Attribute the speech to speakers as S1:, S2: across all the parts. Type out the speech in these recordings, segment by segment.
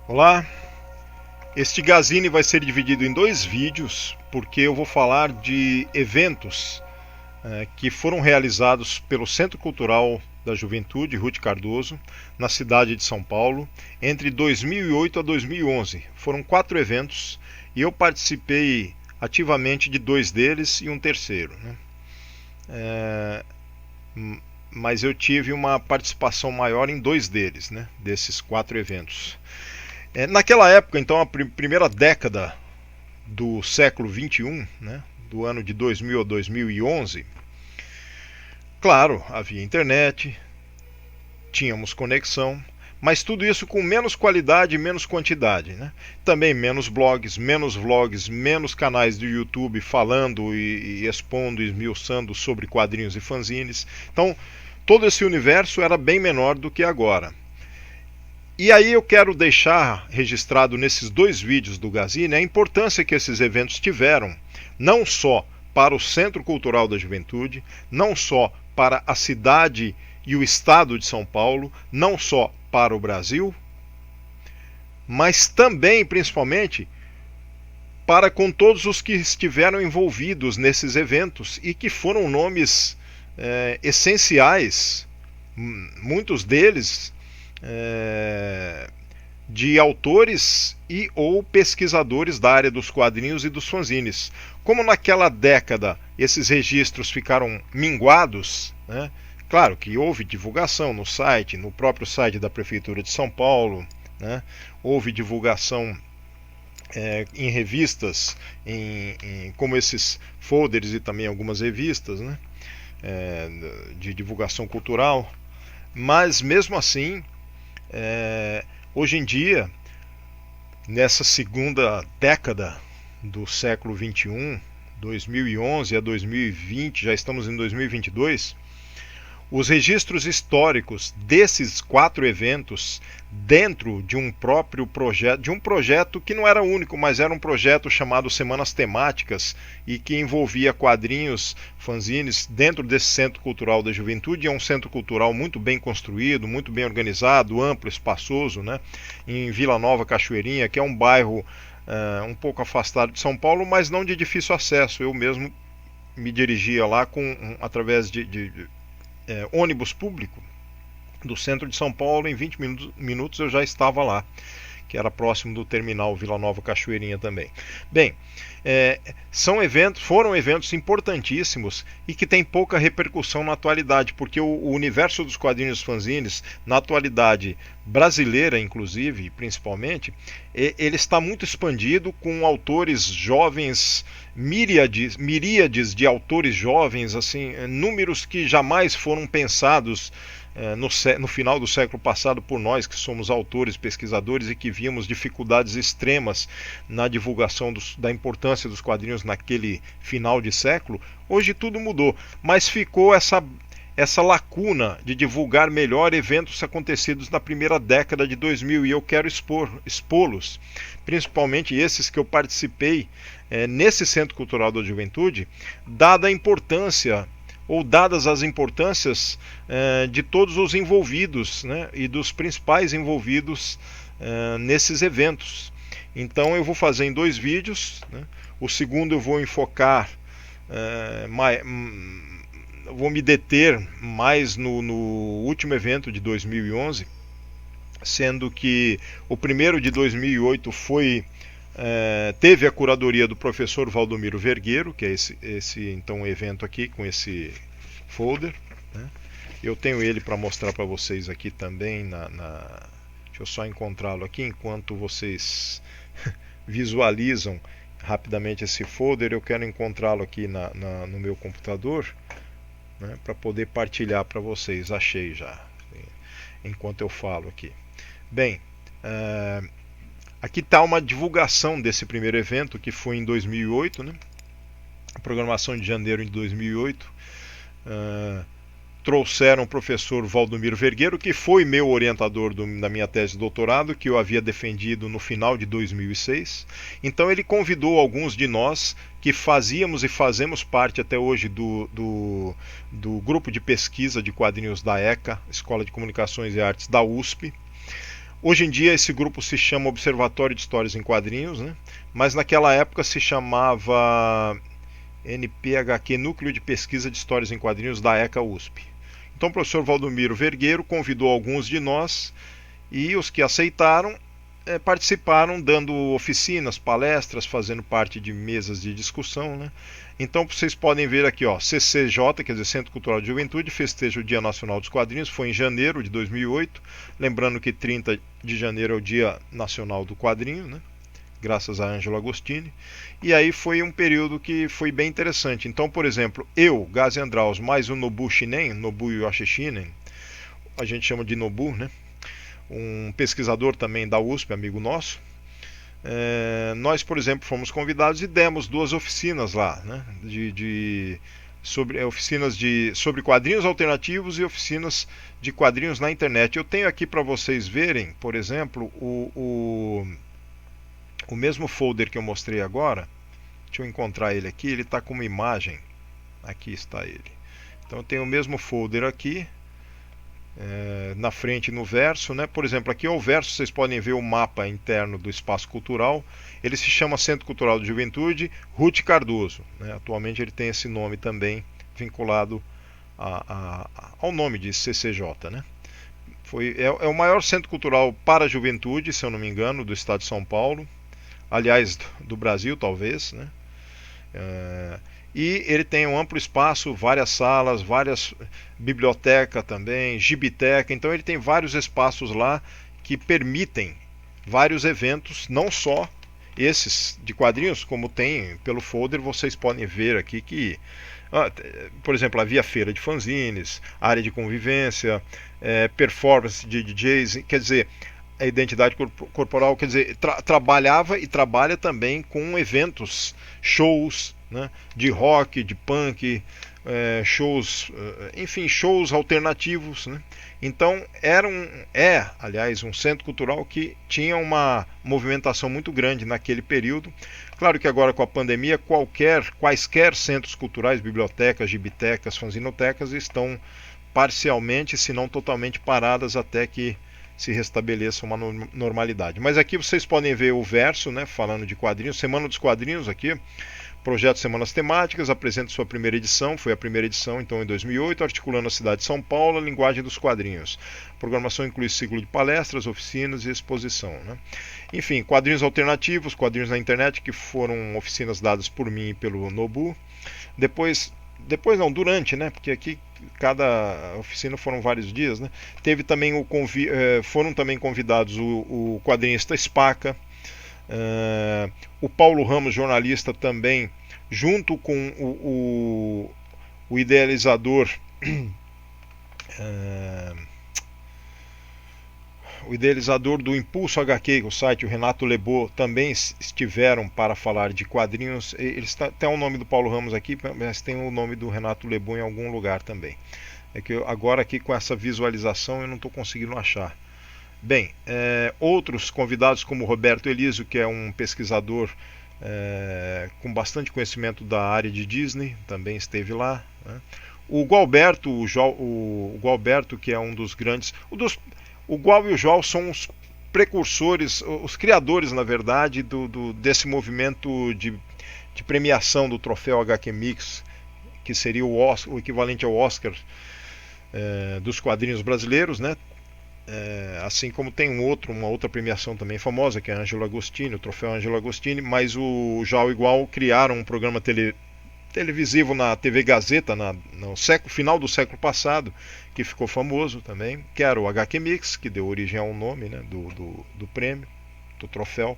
S1: Olá, este Gazine vai ser dividido em dois vídeos porque eu vou falar de eventos que foram realizados pelo Centro Cultural da Juventude Ruth Cardoso na cidade de São Paulo entre 2008 a 2011. Foram 4 eventos e eu participei ativamente de 2 deles e um terceiro, né? Mas eu tive uma participação maior em 2 deles, né? Desses 4 eventos. Naquela época, então, a primeira década do século XXI, né, do ano de 2000 a 2011, claro, havia internet, tínhamos conexão, mas tudo isso com menos qualidade e menos quantidade, né? Também menos blogs, menos vlogs, menos canais do YouTube falando e expondo e esmiuçando sobre quadrinhos e fanzines. Então, todo esse universo era bem menor do que agora. E aí eu quero deixar registrado nesses 2 vídeos do Gazine a importância que esses eventos tiveram, não só para o Centro Cultural da Juventude, não só para a cidade e o estado de São Paulo, não só para o Brasil, mas também, principalmente, para com todos os que estiveram envolvidos nesses eventos e que foram nomes essenciais, muitos deles de autores e ou pesquisadores da área dos quadrinhos e dos fanzines. Como naquela década esses registros ficaram minguados, né? Claro que houve divulgação no site, no próprio site da Prefeitura de São Paulo, né? Houve divulgação em revistas, como esses folders e também algumas revistas, né? De divulgação cultural, mas mesmo assim hoje em dia, nessa segunda década do século XXI, 2011 a 2020, já estamos em 2022, os registros históricos desses 4 eventos dentro de um próprio projeto, de um projeto que não era único, mas era um projeto chamado Semanas Temáticas e que envolvia quadrinhos, fanzines dentro desse Centro Cultural da Juventude. É um centro cultural muito bem construído, muito bem organizado, amplo, espaçoso, né? Em Vila Nova Cachoeirinha, que é um bairro um pouco afastado de São Paulo, mas não de difícil acesso. Eu mesmo me dirigia lá através de ônibus público do centro de São Paulo. Em 20 minutos eu já estava lá, que era próximo do terminal Vila Nova Cachoeirinha também. Bem, foram eventos importantíssimos e que têm pouca repercussão na atualidade, porque o universo dos quadrinhos fanzines, na atualidade brasileira inclusive, principalmente, ele está muito expandido com autores jovens, miríades de autores jovens, assim, números que jamais foram pensados no final do século passado por nós que somos autores, pesquisadores e que víamos dificuldades extremas na divulgação da importância dos quadrinhos naquele final de século. Hoje tudo mudou, mas ficou essa lacuna de divulgar melhor eventos acontecidos na primeira década de 2000 e eu quero expô-los, principalmente esses que eu participei nesse Centro Cultural da Juventude, dada a importância ou dadas as importâncias de todos os envolvidos, né, e dos principais envolvidos nesses eventos. Então eu vou fazer em 2 vídeos, né? O segundo eu vou enfocar, vou me deter mais no último evento de 2011, sendo que o primeiro de 2008 teve a curadoria do professor Valdomiro Vergueiro, que é esse então evento aqui com esse folder, né? Eu tenho ele para mostrar para vocês aqui também deixa eu só encontrá-lo aqui enquanto vocês visualizam rapidamente esse folder. Eu quero encontrá-lo aqui no meu computador, né, para poder partilhar para vocês. Achei já, enquanto eu falo aqui. Bem, aqui está uma divulgação desse primeiro evento, que foi em 2008, né? A programação de janeiro de 2008. Trouxeram o professor Valdomiro Vergueiro, que foi meu orientador da minha tese de doutorado, que eu havia defendido no final de 2006. Então ele convidou alguns de nós que fazíamos e fazemos parte até hoje do grupo de pesquisa de quadrinhos da ECA, Escola de Comunicações e Artes da USP. Hoje em dia esse grupo se chama Observatório de Histórias em Quadrinhos, né? Mas naquela época se chamava NPHQ, Núcleo de Pesquisa de Histórias em Quadrinhos da ECA USP. Então o professor Valdomiro Vergueiro convidou alguns de nós e os que aceitaram participaram dando oficinas, palestras, fazendo parte de mesas de discussão, né? Então vocês podem ver aqui, ó, CCJ, quer dizer, Centro Cultural de Juventude, festeja o Dia Nacional dos Quadrinhos, foi em janeiro de 2008, lembrando que 30 de janeiro é o Dia Nacional do Quadrinho, né? Graças a Ângelo Agostini. E aí foi um período que foi bem interessante. Então, por exemplo, eu, Gazi Andraus, mais o Nobu Shinen, Nobu Yoshishinen, a gente chama de Nobu, né? Um pesquisador também da USP, amigo nosso. Nós, por exemplo, fomos convidados e demos 2 oficinas lá, né? Oficinas sobre quadrinhos alternativos e oficinas de quadrinhos na internet. Eu tenho aqui para vocês verem, por exemplo, o mesmo folder que eu mostrei agora. Deixa eu encontrar ele aqui, ele está com uma imagem. Aqui está ele. Então eu tenho o mesmo folder aqui. Na frente no verso, né? Por exemplo, aqui é o verso, vocês podem ver o mapa interno do espaço cultural. Ele se chama Centro Cultural de Juventude Ruth Cardoso, né? Atualmente ele tem esse nome também vinculado ao nome de CCJ, né? É o maior centro cultural para a juventude, se eu não me engano, do estado de São Paulo, aliás, do Brasil talvez, né? E ele tem um amplo espaço, várias salas, várias bibliotecas também, gibiteca. Então ele tem vários espaços lá que permitem vários eventos, não só esses de quadrinhos, como tem pelo folder, vocês podem ver aqui que, por exemplo, havia feira de fanzines, área de convivência, performance de DJs, quer dizer, a identidade corporal, quer dizer, trabalhava e trabalha também com eventos, shows, né, de rock, de punk, shows, enfim, shows alternativos, né? Então aliás, um centro cultural que tinha uma movimentação muito grande naquele período. Claro que agora com a pandemia, quaisquer centros culturais, bibliotecas, gibitecas, fanzinotecas estão parcialmente, se não totalmente paradas até que se restabeleça uma normalidade. Mas aqui vocês podem ver o verso, né, falando de quadrinhos, Semana dos Quadrinhos aqui, projeto Semanas Temáticas, apresenta sua primeira edição, foi a primeira edição então em 2008, articulando a cidade de São Paulo, a linguagem dos quadrinhos. A programação inclui ciclo de palestras, oficinas e exposição, né? Enfim, quadrinhos alternativos, quadrinhos na internet, que foram oficinas dadas por mim e pelo Nobu. Depois não, durante, né? Porque aqui cada oficina foram vários dias, né? Teve também foram também convidados o quadrinista Spaca, o Paulo Ramos, jornalista também, junto com o idealizador o idealizador do Impulso HQ, o site, o Renato Lebot, também estiveram para falar de quadrinhos. Eles tem o nome do Paulo Ramos aqui, mas tem o nome do Renato Lebot em algum lugar também. É que agora aqui com essa visualização eu não estou conseguindo achar. Bem, outros convidados como Roberto Elísio, que é um pesquisador com bastante conhecimento da área de Disney, também esteve lá, né? O Gualberto, o Gualberto, que é um dos grandes... O Gual e o João são os precursores, os criadores, na verdade, desse movimento de premiação do troféu HQ Mix, que seria o equivalente ao Oscar dos quadrinhos brasileiros, né? Assim como tem uma outra premiação também famosa, que é Ângelo Agostini, o troféu Ângelo Agostini, mas o João e o Gual criaram um programa televisivo na TV Gazeta no final do século passado, que ficou famoso também, que era o HQ Mix, que deu origem ao nome, né, do prêmio, do troféu.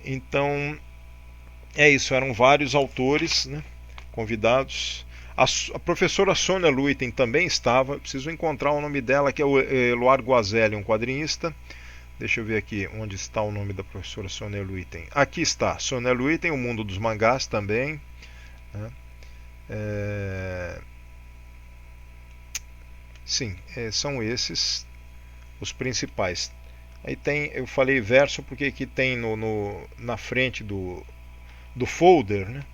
S1: Então é isso, eram vários autores, né, convidados. A professora Sônia Luiten também estava, preciso encontrar o nome dela, que é o Eloar Guazelli, um quadrinista. Deixa eu ver aqui onde está o nome da professora Sônia Luiten. Aqui está, Sônia Luiten, O Mundo dos Mangás também, né? Sim, são esses os principais. Aí tem, eu falei verso porque aqui tem na frente do folder, né,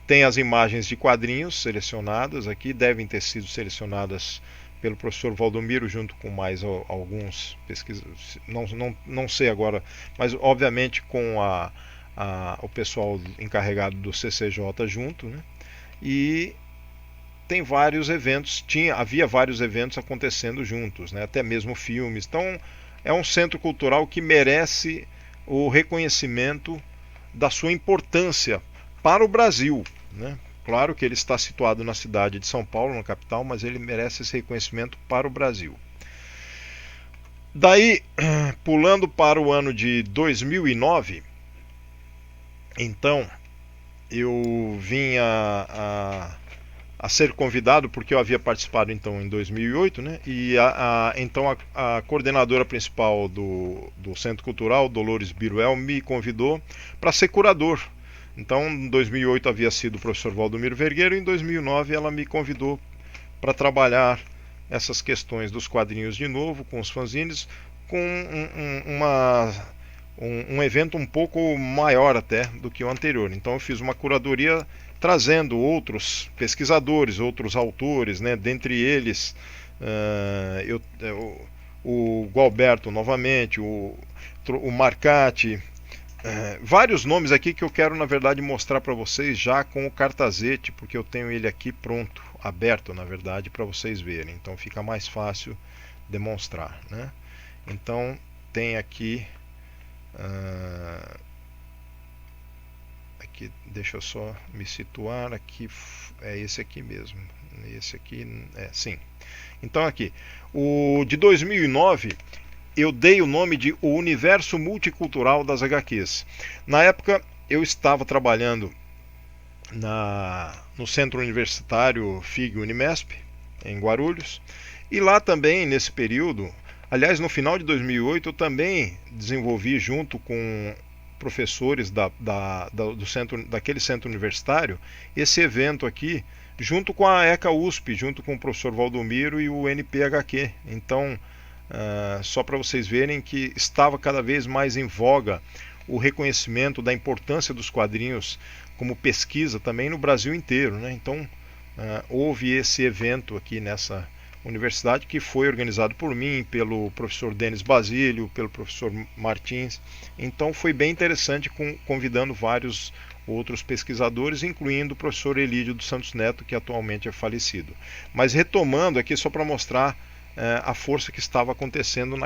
S1: tem as imagens de quadrinhos selecionadas aqui, devem ter sido selecionadas pelo professor Valdomiro, junto com mais alguns pesquisadores, não sei agora, mas obviamente com o pessoal encarregado do CCJ junto, né? E tem vários eventos, havia vários eventos acontecendo juntos, né? Até mesmo filmes. Então é um centro cultural que merece o reconhecimento da sua importância para o Brasil, né? Claro que ele está situado na cidade de São Paulo, na capital, mas ele merece esse reconhecimento para o Brasil. Daí, pulando para o ano de 2009, então eu vim a ser convidado, porque eu havia participado então em 2008, né? E então a coordenadora principal do Centro Cultural, Dolores Biruel, me convidou para ser curador. Então, em 2008 havia sido o professor Valdomiro Vergueiro, e em 2009 ela me convidou para trabalhar essas questões dos quadrinhos de novo, com os fanzines, com um evento um pouco maior até do que o anterior. Então eu fiz uma curadoria trazendo outros pesquisadores, outros autores, né? Dentre eles o Gualberto novamente, o Marcati, vários nomes aqui que eu quero na verdade mostrar para vocês já com o cartazete, porque eu tenho ele aqui pronto, aberto na verdade, para vocês verem, então fica mais fácil demonstrar, né? Então tem aqui aqui, deixa eu só me situar aqui, é esse aqui mesmo, esse aqui, sim. Então aqui, o de 2009 eu dei o nome de O Universo Multicultural das HQs. Na época eu estava trabalhando no Centro Universitário FIG Unimesp, em Guarulhos, e lá também nesse período, aliás no final de 2008, eu também desenvolvi junto com professores daquele centro universitário esse evento aqui, junto com a ECA USP, junto com o professor Valdomiro e o NPHQ. Então, só para vocês verem que estava cada vez mais em voga o reconhecimento da importância dos quadrinhos como pesquisa também no Brasil inteiro, né? Então houve esse evento aqui nessa universidade, que foi organizado por mim, pelo professor Denis Basílio, pelo professor Martins. Então foi bem interessante, convidando vários outros pesquisadores, incluindo o professor Elídio dos Santos Neto, que atualmente é falecido. Mas retomando aqui, só para mostrar a força que estava acontecendo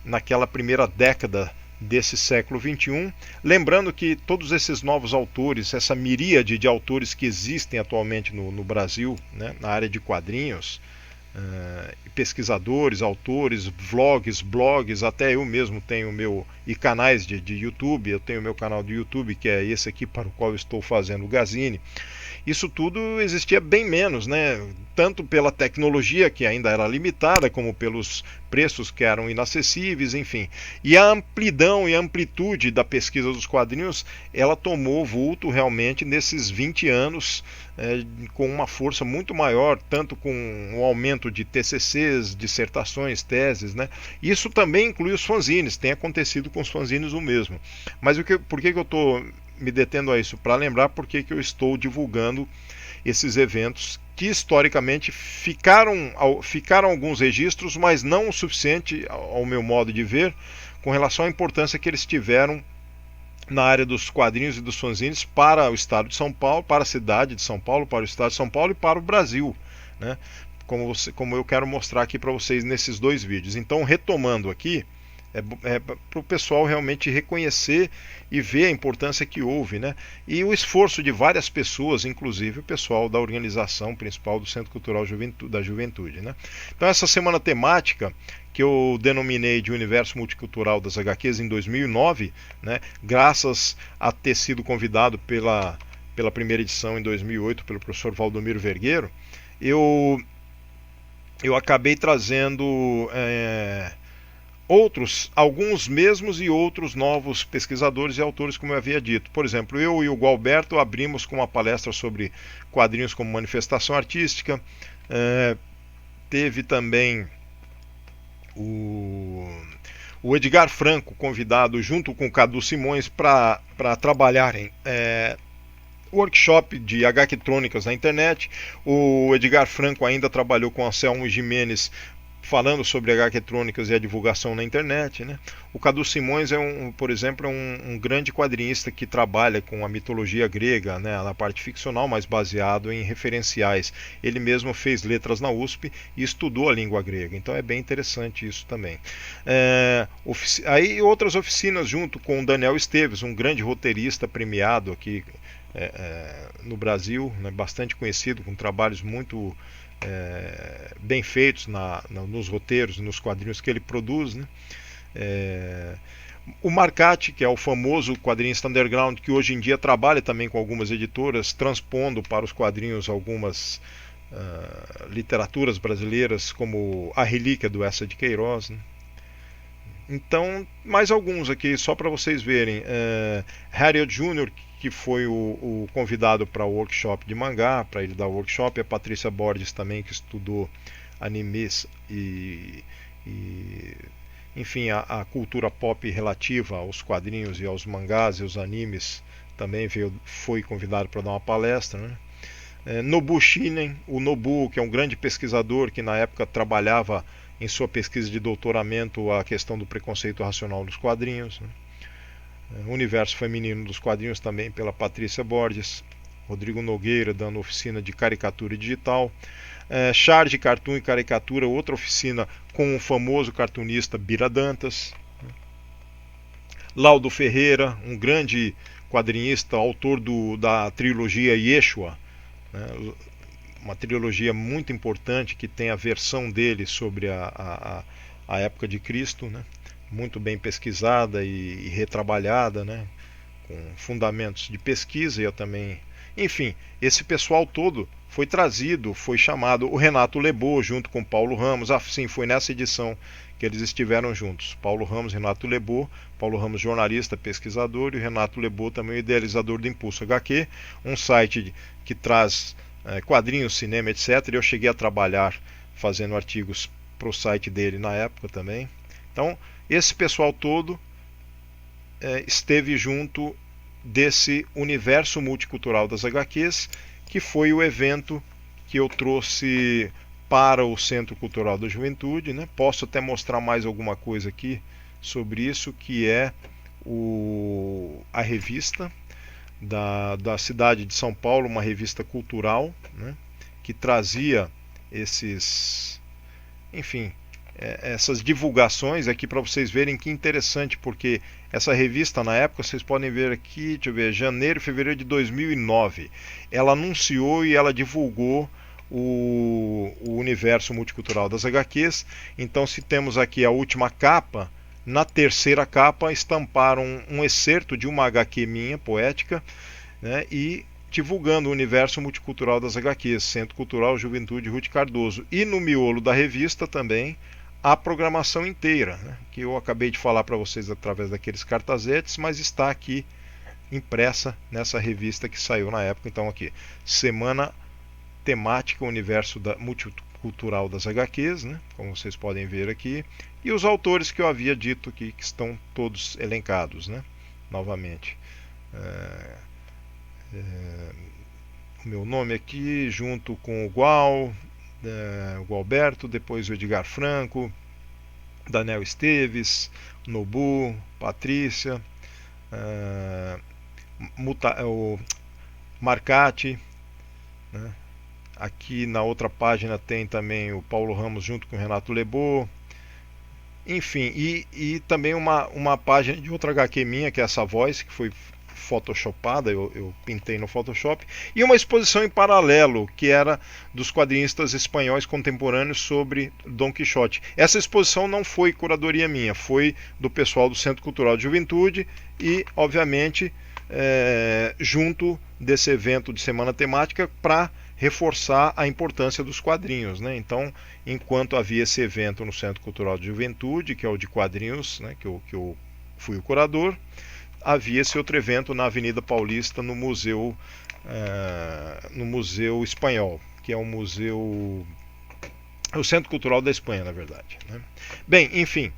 S1: naquela primeira década desse século XXI, lembrando que todos esses novos autores, essa miríade de autores que existem atualmente no Brasil, né, na área de quadrinhos, pesquisadores, autores, vlogs, blogs, até eu mesmo tenho e canais de YouTube. Eu tenho meu canal de YouTube, que é esse aqui para o qual eu estou fazendo o Gazine. Isso tudo existia bem menos, né? Tanto pela tecnologia, que ainda era limitada, como pelos preços que eram inacessíveis, enfim. E a amplidão e a amplitude da pesquisa dos quadrinhos, ela tomou vulto realmente nesses 20 anos, com uma força muito maior, tanto com o aumento de TCCs, dissertações, teses, né? Isso também inclui os fanzines, tem acontecido com os fanzines o mesmo. Mas por que eu estou me detendo a isso? Para lembrar por que eu estou divulgando esses eventos que historicamente ficaram alguns registros, mas não o suficiente, ao meu modo de ver, com relação à importância que eles tiveram na área dos quadrinhos e dos fanzines para o estado de São Paulo, para a cidade de São Paulo, para o estado de São Paulo e para o Brasil, né? Como eu quero mostrar aqui para vocês nesses dois vídeos. Então, retomando aqui, para o pessoal realmente reconhecer e ver a importância que houve, né? E o esforço de várias pessoas, inclusive o pessoal da organização principal do Centro Cultural da Juventude, né? Então, essa semana temática, que eu denominei de Universo Multicultural das HQs em 2009, né? Graças a ter sido convidado pela primeira edição em 2008 pelo professor Valdomiro Vergueiro, eu acabei trazendo alguns mesmos e outros novos pesquisadores e autores, como eu havia dito. Por exemplo, eu e o Gualberto abrimos com uma palestra sobre quadrinhos como manifestação artística. Teve também o Edgar Franco convidado junto com o Cadu Simões para trabalharem workshop de HQ Trônicas na internet. O Edgar Franco ainda trabalhou com Anselmo Jimenez falando sobre HQ Trônicas e a divulgação na internet, né? O Cadu Simões por exemplo, é um grande quadrinista que trabalha com a mitologia grega, né, na parte ficcional, mas baseado em referenciais. Ele mesmo fez letras na USP e estudou a língua grega, então é bem interessante isso também. Aí outras oficinas junto com o Daniel Esteves, um grande roteirista premiado aqui no Brasil, né, bastante conhecido, com trabalhos muito bem feitos nos roteiros, nos quadrinhos que ele produz, né? O Marcati, que é o famoso quadrinista underground, que hoje em dia trabalha também com algumas editoras, transpondo para os quadrinhos algumas literaturas brasileiras, como A Relíquia do Eça de Queiroz, né? Então, mais alguns aqui, só para vocês verem. Harriet Jr., que foi o convidado para o workshop de mangá, para ele dar o workshop. A Patrícia Borges também, que estudou animes enfim, a cultura pop relativa aos quadrinhos e aos mangás e aos animes, também foi convidado para dar uma palestra, né? Nobu Shinen, o Nobu, que é um grande pesquisador que na época trabalhava em sua pesquisa de doutoramento a questão do preconceito racional nos quadrinhos, né? O universo feminino dos quadrinhos também pela Patrícia Borges. Rodrigo Nogueira dando oficina de caricatura digital. Charge Cartoon e Caricatura, outra oficina com o famoso cartunista Bira Dantas. Laudo Ferreira, um grande quadrinista, autor da trilogia Yeshua, né? Uma trilogia muito importante que tem a versão dele sobre a época de Cristo, né? Muito bem pesquisada e retrabalhada, né? Com fundamentos de pesquisa. E eu também, enfim, esse pessoal todo foi trazido, foi chamado. O Renato Lebô junto com Paulo Ramos, sim, foi nessa edição que eles estiveram juntos. Paulo Ramos, Renato Lebô, Paulo Ramos jornalista, pesquisador, e o Renato Lebô também o idealizador do Impulso HQ, um site que traz quadrinhos, cinema, etc. Eu cheguei a trabalhar fazendo artigos para o site dele na época também. Então, esse pessoal todo esteve junto desse universo multicultural das HQs, que foi o evento que eu trouxe para o Centro Cultural da Juventude, né? Posso até mostrar mais alguma coisa aqui sobre isso, que é a revista da cidade de São Paulo, uma revista cultural, né? Que trazia essas divulgações aqui para vocês verem que interessante, porque essa revista na época, vocês podem ver aqui, deixa eu ver, janeiro, fevereiro de 2009, ela anunciou e ela divulgou o universo multicultural das HQs. Então, se temos aqui a última capa, na terceira capa estamparam um excerto de uma HQ minha, poética, né, e divulgando o universo multicultural das HQs, Centro Cultural Juventude Ruth Cardoso. E no miolo da revista também a programação inteira, né, que eu acabei de falar para vocês através daqueles cartazetes, mas está aqui impressa nessa revista que saiu na época. Então aqui, Semana Temática Universo Multicultural das HQs, né, como vocês podem ver aqui, e os autores que eu havia dito aqui, que estão todos elencados, né, novamente. O meu nome aqui, junto com o o Gualberto, depois o Edgar Franco, Daniel Esteves, Nobu, Patrícia, o Marcati, né? Aqui na outra página tem também o Paulo Ramos junto com o Renato Lebô. Enfim, e também uma página de outra HQ minha, que é essa Voz, que foi photoshopada, eu pintei no Photoshop, e uma exposição em paralelo, que era dos quadrinistas espanhóis contemporâneos sobre Dom Quixote. Essa exposição não foi curadoria minha, foi do pessoal do Centro Cultural de Juventude e, obviamente, junto desse evento de Semana Temática para reforçar a importância dos quadrinhos, né? Então, enquanto havia esse evento no Centro Cultural de Juventude, que é o de quadrinhos, né, que eu fui o curador, havia esse outro evento na Avenida Paulista, no Museu Espanhol, que é o museu, o Centro Cultural da Espanha, na verdade, né? Bem, enfim,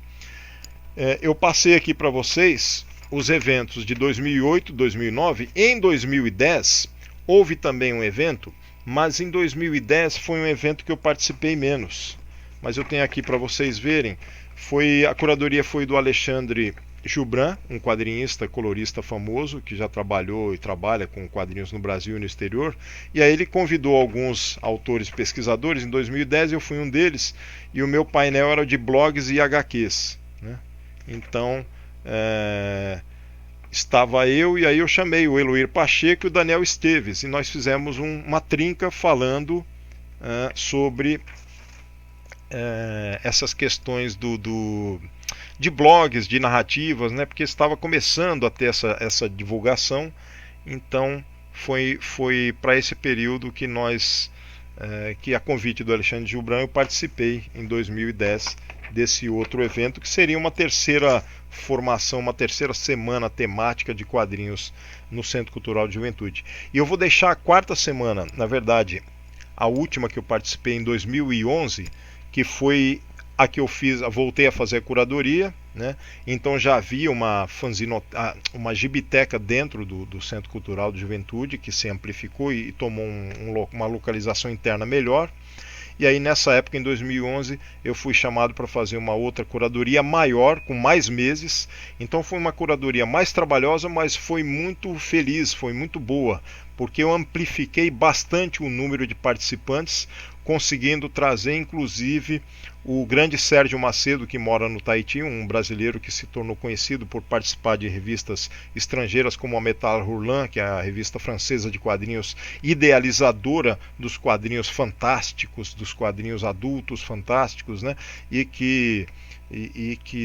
S1: eu passei aqui para vocês os eventos de 2008, 2009. Em 2010, houve também um evento, mas em 2010 foi um evento que eu participei menos. Mas eu tenho aqui para vocês verem. A curadoria foi do Alexandre Gibran, um quadrinista, colorista famoso, que já trabalhou e trabalha com quadrinhos no Brasil e no exterior. E aí ele convidou alguns autores pesquisadores. Em 2010 eu fui um deles, e o meu painel era de blogs e HQs, né? Então, estava eu, e aí eu chamei o Eloir Pacheco e o Daniel Esteves, e nós fizemos uma trinca falando sobre essas questões de blogs, de narrativas, né? Porque estava começando a ter essa divulgação. Então foi para esse período que que a convite do Alexandre Gibran eu participei em 2010 desse outro evento, que seria uma terceira formação, uma terceira semana temática de quadrinhos no Centro Cultural de Juventude. E eu vou deixar a quarta semana, na verdade, a última que eu participei em 2011, que foi a que eu voltei a fazer a curadoria, né? Então já havia uma gibiteca dentro do Centro Cultural de Juventude, que se amplificou e tomou uma localização interna melhor. E aí nessa época, em 2011, eu fui chamado para fazer uma outra curadoria maior, com mais meses. Então foi uma curadoria mais trabalhosa, mas foi muito feliz, foi muito boa, porque eu amplifiquei bastante o número de participantes, conseguindo trazer inclusive o grande Sérgio Macedo, que mora no Tahiti, um brasileiro que se tornou conhecido por participar de revistas estrangeiras como a Metal Hurlant, que é a revista francesa de quadrinhos idealizadora dos quadrinhos fantásticos, dos quadrinhos adultos fantásticos, né? E que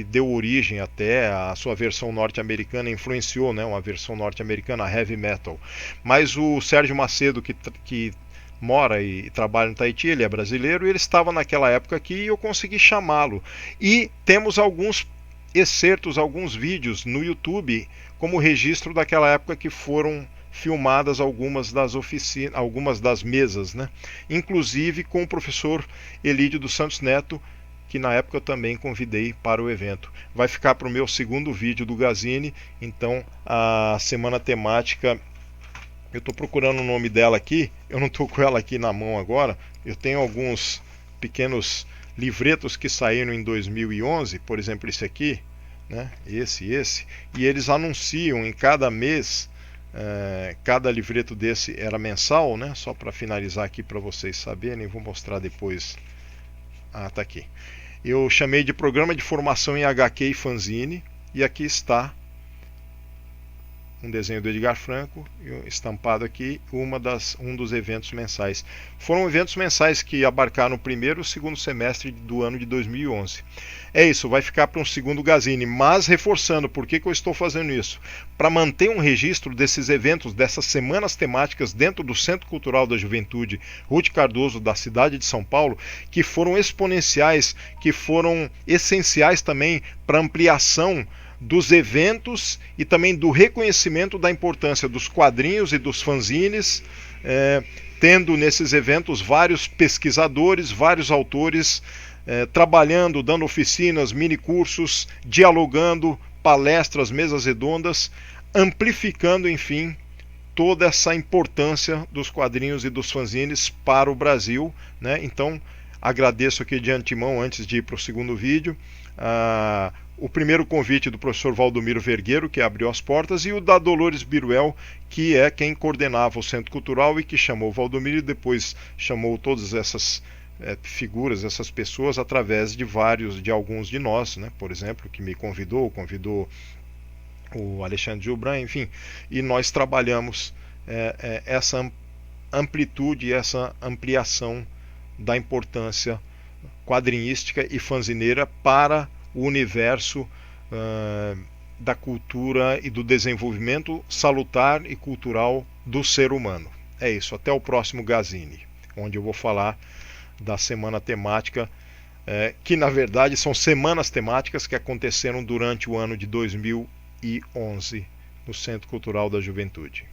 S1: deu origem até à sua versão norte-americana, influenciou, né, uma versão norte-americana, heavy metal. Mas o Sérgio Macedo, que mora e trabalha no Tahiti, ele é brasileiro, e ele estava naquela época aqui, e eu consegui chamá-lo. E temos alguns excertos, alguns vídeos no YouTube como registro daquela época, que foram filmadas algumas das oficinas, algumas das mesas, né? Inclusive com o professor Elídio dos Santos Neto, que na época eu também convidei para o evento. Vai ficar para o meu segundo vídeo do Gazine. Então a semana temática, eu estou procurando o nome dela aqui, eu não estou com ela aqui na mão agora. Eu tenho alguns pequenos livretos que saíram em 2011, por exemplo esse aqui, né? Esse, e eles anunciam em cada mês, cada livreto desse era mensal, né? Só para finalizar aqui para vocês saberem, vou mostrar depois. Tá aqui. Eu chamei de Programa de Formação em HQ e Fanzine, e aqui está um desenho do Edgar Franco, estampado aqui, um dos eventos mensais. Foram eventos mensais que abarcaram o primeiro e o segundo semestre do ano de 2011. É isso, vai ficar para um segundo Gazine, mas reforçando, por que eu estou fazendo isso? Para manter um registro desses eventos, dessas semanas temáticas dentro do Centro Cultural da Juventude Ruth Cardoso, da cidade de São Paulo, que foram exponenciais, que foram essenciais também para ampliação dos eventos e também do reconhecimento da importância dos quadrinhos e dos fanzines, tendo nesses eventos vários pesquisadores, vários autores trabalhando, dando oficinas, minicursos, dialogando, palestras, mesas redondas, amplificando, enfim, toda essa importância dos quadrinhos e dos fanzines para o Brasil, né? Então, agradeço aqui de antemão, antes de ir para o segundo vídeo, o primeiro convite do professor Valdomiro Vergueiro, que abriu as portas, e o da Dolores Biruel, que é quem coordenava o Centro Cultural e que chamou o Valdomiro, e depois chamou todas essas figuras, essas pessoas, através de alguns de nós, né? Por exemplo, que me convidou o Alexandre Gibran, enfim, e nós trabalhamos essa amplitude, essa ampliação da importância quadrinística e fanzineira para o universo da cultura e do desenvolvimento salutar e cultural do ser humano. É isso, até o próximo Gazine, onde eu vou falar da semana temática, que na verdade são semanas temáticas que aconteceram durante o ano de 2011 no Centro Cultural da Juventude.